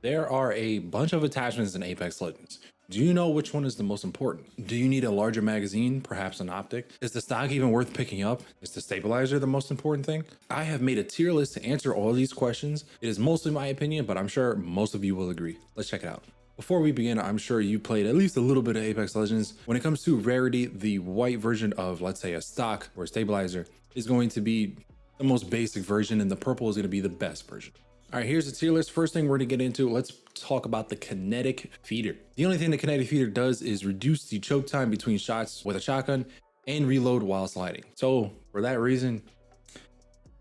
There are a bunch of attachments in Apex Legends. Do you know which one is the most important? Do you need a larger magazine, perhaps an optic? Is the stock even worth picking up? Is the stabilizer the most important thing? I have made a tier list to answer all these questions. It is mostly my opinion, but I'm sure most of you will agree. Let's check it out. Before we begin, I'm sure you played at least a little bit of Apex Legends. When it comes to rarity, the white version of, let's say, a stock or a stabilizer is going to be the most basic version, and the purple is going to be the best version. All right, here's the tier list. First thing we're gonna get into, let's talk about the Kinetic feeder. The only thing the Kinetic feeder does is reduce the choke time between shots with a shotgun and reload while sliding. So for that reason,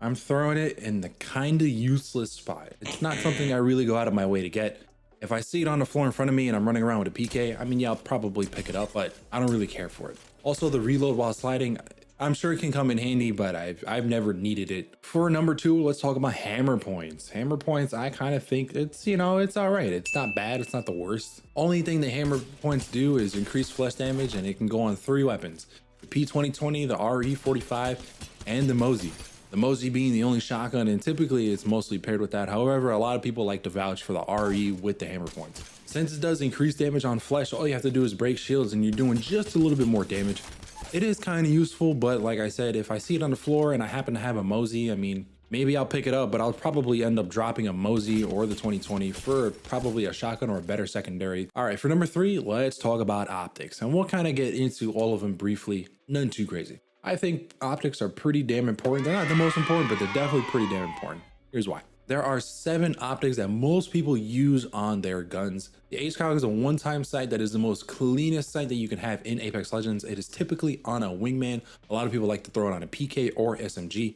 I'm throwing it in the kinda useless spot. It's not something I really go out of my way to get. If I see it on the floor in front of me and I'm running around with a PK, I mean, yeah, I'll probably pick it up, but I don't really care for it. Also, the reload while sliding, I'm sure it can come in handy, but I've never needed it. For number two, let's talk about hammer points. Hammer points, I kind of think it's, it's all right. It's not bad, it's not the worst. Only thing the hammer points do is increase flesh damage, and it can go on 3 weapons. The P2020, the RE45, and the Mosey. The Mosey being the only shotgun, and typically it's mostly paired with that. However, a lot of people like to vouch for the RE with the hammer points. Since it does increase damage on flesh, all you have to do is break shields and you're doing just a little bit more damage. It is kind of useful, but like I said, if I see it on the floor and I happen to have a Mosey, I mean, maybe I'll pick it up, but I'll probably end up dropping a Mosey or the 2020 for probably a shotgun or a better secondary. All right, for number 3, let's talk about optics, and we'll kind of get into all of them briefly, none too crazy. I think optics are pretty damn important. They're not the most important, but they're definitely pretty damn important. Here's why. There are 7 optics that most people use on their guns. The HCOG is a one-time sight that is the most cleanest sight that you can have in Apex Legends. It is typically on a wingman. A lot of people like to throw it on a PK or SMG,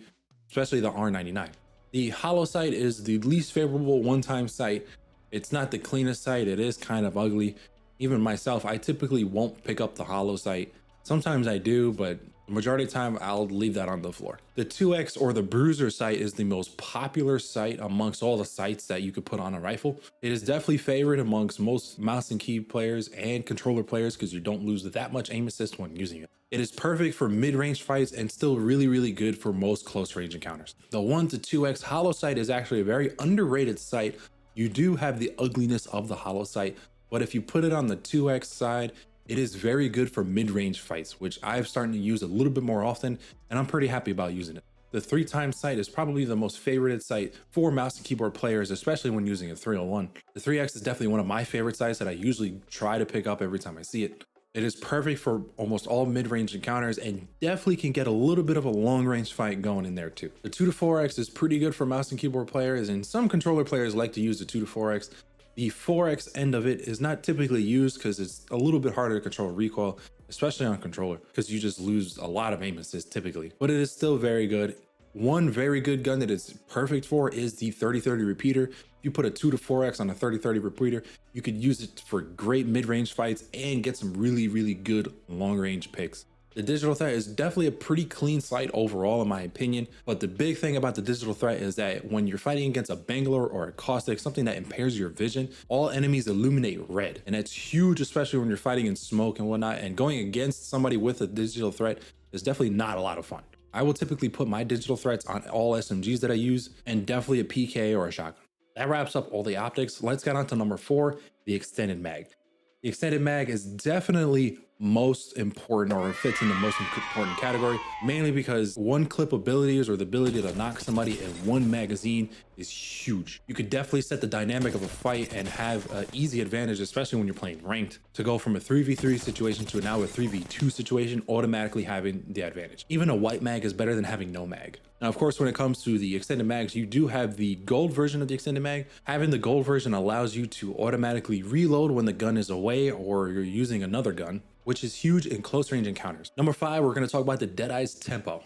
especially the R99. The hollow sight is the least favorable one-time sight. It's not the cleanest sight. It is kind of ugly. Even myself, I typically won't pick up the hollow sight. Sometimes I do, but the majority of the time I'll leave that on the floor. The 2X or the bruiser sight is the most popular sight amongst all the sights that you could put on a rifle. It is definitely favored amongst most mouse and key players and controller players because you don't lose that much aim assist when using it. It is perfect for mid-range fights and still really good for most close range encounters. The 1 to 2X hollow sight is actually a very underrated sight. You do have the ugliness of the hollow sight, but if you put it on the 2X side, it is very good for mid-range fights, which I've started to use a little bit more often, and I'm pretty happy about using it. The 3x sight is probably the most favorited sight for mouse and keyboard players, especially when using a 301. The 3X is definitely one of my favorite sights that I usually try to pick up every time I see it. It is perfect for almost all mid-range encounters and definitely can get a little bit of a long-range fight going in there too. The 2 to 4X is pretty good for mouse and keyboard players, and some controller players like to use the 2 to 4X. The 4X end of it is not typically used because it's a little bit harder to control recoil, especially on controller, because you just lose a lot of aim assist typically, but it is still very good. One very good gun that it's perfect for is the 30-30 repeater. If you put a 2 to 4X on a 30-30 repeater, you could use it for great mid-range fights and get some really good long-range picks. The digital threat is definitely a pretty clean sight overall in my opinion, but the big thing about the digital threat is that when you're fighting against a Bangalore or a Caustic, something that impairs your vision, all enemies illuminate red, and that's huge, especially when you're fighting in smoke and whatnot, and going against somebody with a digital threat is definitely not a lot of fun. I will typically put my digital threats on all SMGs that I use, and definitely a PK or a shotgun. That wraps up all the optics. Let's get on to number 4, the extended mag. The extended mag is definitely most important, or fits in the most important category, mainly because one clip abilities or the ability to knock somebody in one magazine is huge. You could definitely set the dynamic of a fight and have an easy advantage, especially when you're playing ranked, to go from a 3v3 situation to now a 3v2 situation, automatically having the advantage. Even a white mag is better than having no mag. Now, of course, when it comes to the extended mags, you do have the gold version of the extended mag. Having the gold version allows you to automatically reload when the gun is away or you're using another gun, which is huge in close range encounters. Number 5, we're gonna talk about the Deadeye's Tempo.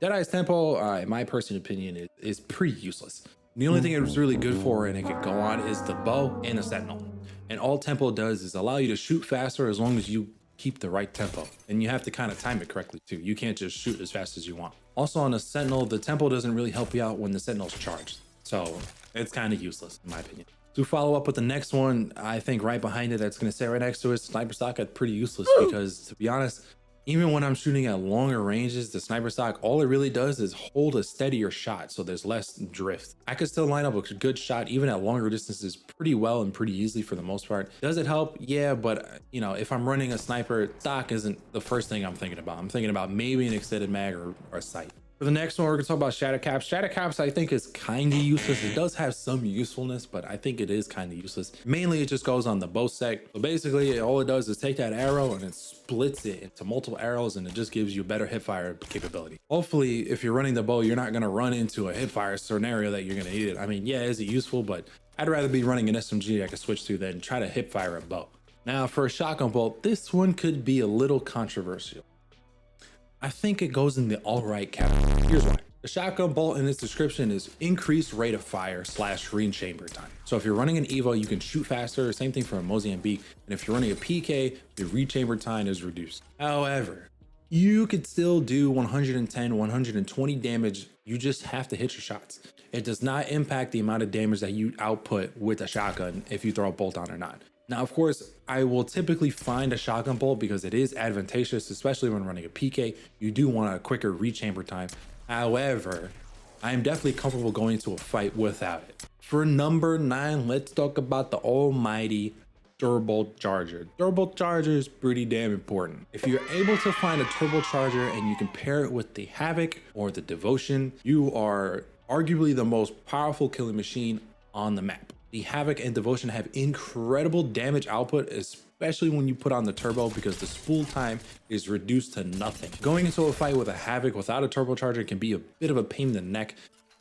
Deadeye's Tempo, in my personal opinion, is pretty useless. The only thing it was really good for, and it could go on, is the bow and the sentinel. And all Tempo does is allow you to shoot faster as long as you keep the right tempo. And you have to kind of time it correctly too. You can't just shoot as fast as you want. Also on the sentinel, the tempo doesn't really help you out when the sentinel's charged. So it's kind of useless in my opinion. To follow up with the next one, I think right behind it, that's going to sit right next to it, sniper stock, is pretty useless because, to be honest, Even when I'm shooting at longer ranges, the sniper stock, all it really does is hold a steadier shot, so there's less drift. I could still line up a good shot even at longer distances pretty well and pretty easily for the most part. Does it help? Yeah, but you know, if I'm running a sniper, stock isn't the first thing I'm thinking about. I'm thinking about maybe an extended mag or a sight. For the next one, we're gonna talk about shatter caps. Shatter caps, I think, is kind of useless. It does have some usefulness, but I think it is kind of useless. Mainly, it just goes on the bow sec. So basically, all it does is take that arrow and it splits it into multiple arrows, and it just gives you better hipfire capability. Hopefully, if you're running the bow, you're not gonna run into a hipfire scenario that you're gonna need it. I mean, yeah, is it useful? But I'd rather be running an SMG I can switch to than try to hipfire a bow. Now, for a shotgun bolt, this one could be a little controversial. I think it goes in the all right category. Here's why. The shotgun bolt in its description is increased rate of fire / re-chamber time. So if you're running an Evo, you can shoot faster. Same thing for a Mozambique. And if you're running a PK, the re-chamber time is reduced. However, you could still do 110, 120 damage. You just have to hit your shots. It does not impact the amount of damage that you output with a shotgun if you throw a bolt on or not. Now, of course, I will typically find a shotgun bolt because it is advantageous, especially when running a PK. You do want a quicker re-chamber time. However, I am definitely comfortable going into a fight without it. For number 9, let's talk about the almighty Turbocharger. Turbocharger is pretty damn important. If you're able to find a Turbocharger and you can pair it with the Havoc or the Devotion, you are arguably the most powerful killing machine on the map. The Havoc and Devotion have incredible damage output, especially when you put on the turbo, because the spool time is reduced to nothing. Going into a fight with a Havoc without a Turbocharger can be a bit of a pain in the neck,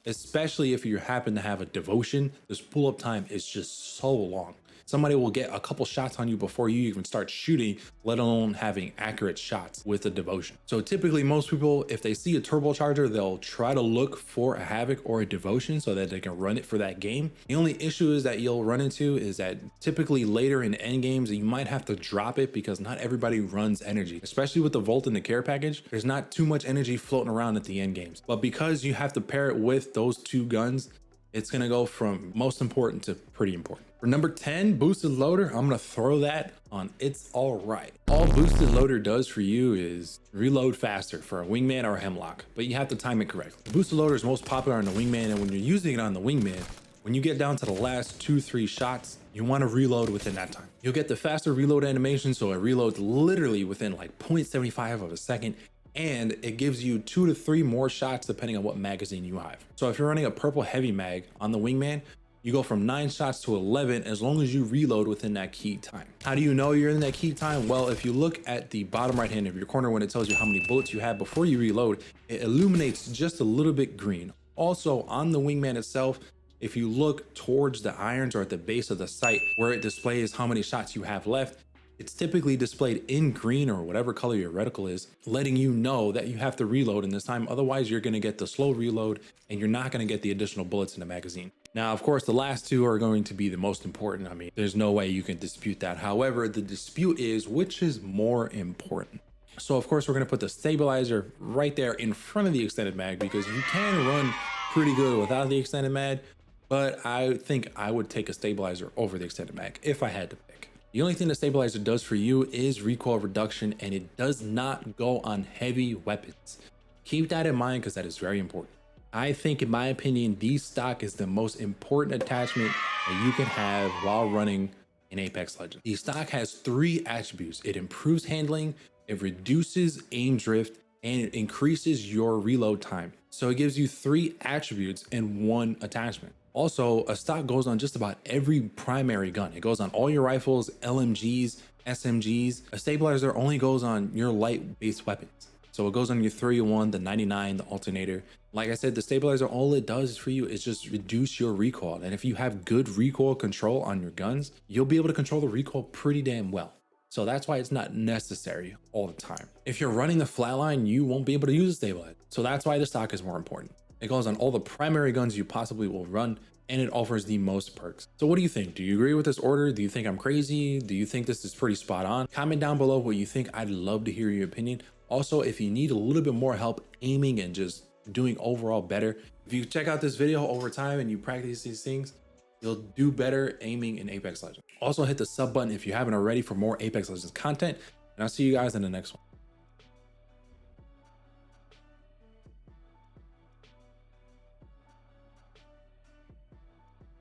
especially if you happen to have a Devotion. The spool up time is just so long. Somebody will get a couple shots on you before you even start shooting, let alone having accurate shots with a Devotion. So typically most people, if they see a Turbocharger, they'll try to look for a Havoc or a Devotion so that they can run it for that game. The only issue is that you'll run into is that typically later in end games, you might have to drop it because not everybody runs energy, especially with the Volt and the care package. There's not too much energy floating around at the end games, but because you have to pair it with those two guns, it's gonna go from most important to pretty important. For number 10, boosted loader, I'm gonna throw that on it's all right. All boosted loader does for you is reload faster for a wingman or a hemlock, but you have to time it correctly. The boosted loader is most popular on the wingman, and when you're using it on the wingman, when you get down to the last 2-3 shots, you wanna reload within that time. You'll get the faster reload animation, so it reloads literally within like 0.75 of a second, and it gives you 2 to 3 more shots depending on what magazine you have. So if you're running a purple heavy mag on the wingman, you go from 9 shots to 11 as long as you reload within that key time. How do you know you're in that key time? Well, if you look at the bottom right hand of your corner when it tells you how many bullets you have before you reload, it illuminates just a little bit green. Also on the wingman itself, if you look towards the irons or at the base of the sight where it displays how many shots you have left, it's typically displayed in green or whatever color your reticle is, letting you know that you have to reload in this time. Otherwise, you're going to get the slow reload and you're not going to get the additional bullets in the magazine. Now, of course, the last two are going to be the most important. I mean, there's no way you can dispute that. However, the dispute is which is more important. So, of course, we're going to put the stabilizer right there in front of the extended mag because you can run pretty good without the extended mag, but I think I would take a stabilizer over the extended mag if I had to pick. The only thing the stabilizer does for you is recoil reduction, and it does not go on heavy weapons. Keep that in mind because that is very important. I think, in my opinion, the stock is the most important attachment that you can have while running in Apex Legends. The stock has 3 attributes. It improves handling, it reduces aim drift, and it increases your reload time. So it gives you 3 attributes in one attachment. Also, a stock goes on just about every primary gun. It goes on all your rifles, LMGs, SMGs. A stabilizer only goes on your light-based weapons. So it goes on your 301, the 99, the alternator. Like I said, the stabilizer, all it does for you is just reduce your recoil. And if you have good recoil control on your guns, you'll be able to control the recoil pretty damn well. So that's why it's not necessary all the time. If you're running the flatline, you won't be able to use a stabilizer. So that's why the stock is more important. It goes on all the primary guns you possibly will run, and it offers the most perks. So what do you think? Do you agree with this order? Do you think I'm crazy? Do you think this is pretty spot on? Comment down below what you think. I'd love to hear your opinion. Also, if you need a little bit more help aiming and just doing overall better, if you check out this video over time and you practice these things, you'll do better aiming in Apex Legends. Also hit the sub button if you haven't already for more Apex Legends content, and I'll see you guys in the next one.